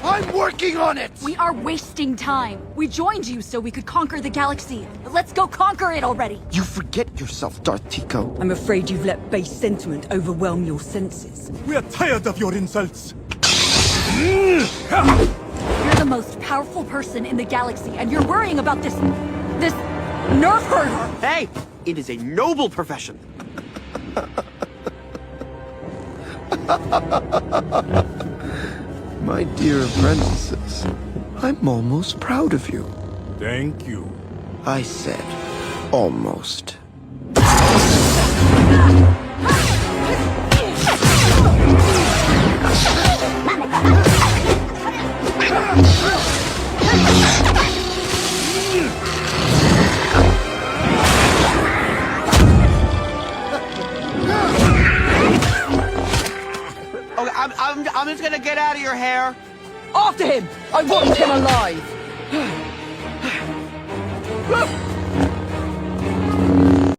I'm working on it! We are wasting time. We joined you so we could conquer the galaxy. Let's go conquer it already. You forget yourself, Darth Tico. I'm afraid you've let base sentiment overwhelm your senses. We are tired of your insults. You're the most powerful person in the galaxy, and you're worrying about this nerf herder. Hey, it is a noble profession. My dear apprentices, I'm almost proud of you. Thank you. I said, almost. Okay, I'm just gonna get out of your hair. After him! I want him alive!